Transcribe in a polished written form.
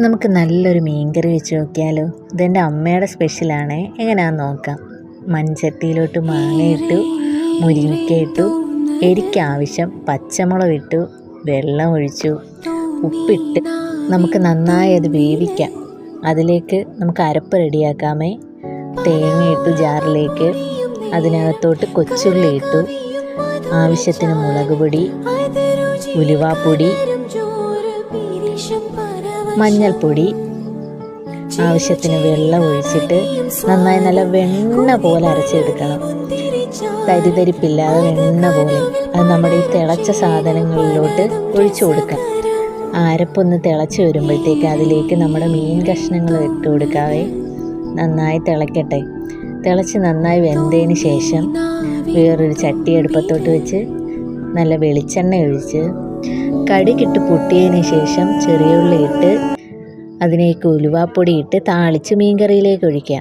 നമുക്ക് നല്ലൊരു മീൻകറി വെച്ച് നോക്കിയാലോ. ഇതെൻ്റെ അമ്മയുടെ സ്പെഷ്യലാണേ. എങ്ങനെയാണെന്ന് നോക്കാം. മൺചട്ടിയിലോട്ട് മാങ്ങയിട്ടു, മുരിങ്ങയ്ക്ക ഇട്ടു, എരിക്കാവശ്യം പച്ചമുളക് ഇട്ടു, വെള്ളം ഒഴിച്ചു, ഉപ്പിട്ട് നമുക്ക് നന്നായി അത് വേവിക്കാം. അതിലേക്ക് നമുക്ക് അരപ്പ് റെഡിയാക്കാമേ. തേങ്ങ ഇട്ടു ജാറിലേക്ക്, അതിനകത്തോട്ട് കൊച്ചുള്ളി ഇട്ടു, ആവശ്യത്തിന് മുളക് പൊടി, ഉലുവാപ്പൊടി, മഞ്ഞൾപ്പൊടി, ആവശ്യത്തിന് വെള്ളം ഒഴിച്ചിട്ട് നന്നായി നല്ല വെണ്ണ പോലെ അരച്ചെടുക്കണം. തരിതരിപ്പില്ലാതെ വെണ്ണ പോലെ. അത് നമ്മുടെ ഈ തിളച്ച സാധനങ്ങളിലോട്ട് ഒഴിച്ചു കൊടുക്കാം. അരപ്പൊന്ന് തിളച്ച് വരുമ്പോഴത്തേക്ക് അതിലേക്ക് നമ്മുടെ മീൻ കഷ്ണങ്ങൾ ഇട്ട് കൊടുക്കാവേ. നന്നായി തിളയ്ക്കട്ടെ. തിളച്ച് നന്നായി വെന്തതിന് ശേഷം വേറൊരു ചട്ടി അടുപ്പത്തോട്ട് വെച്ച് നല്ല വെളിച്ചെണ്ണ ഒഴിച്ച് കടുകിട്ട് പൊട്ടിയതിന് ശേഷം ചെറിയ ഉള്ളി ഇട്ട് അതിലേക്ക് ഉലുവാപ്പൊടി ഇട്ട് താളിച്ച് മീൻകറിയിലേക്ക് ഒഴിക്കാം.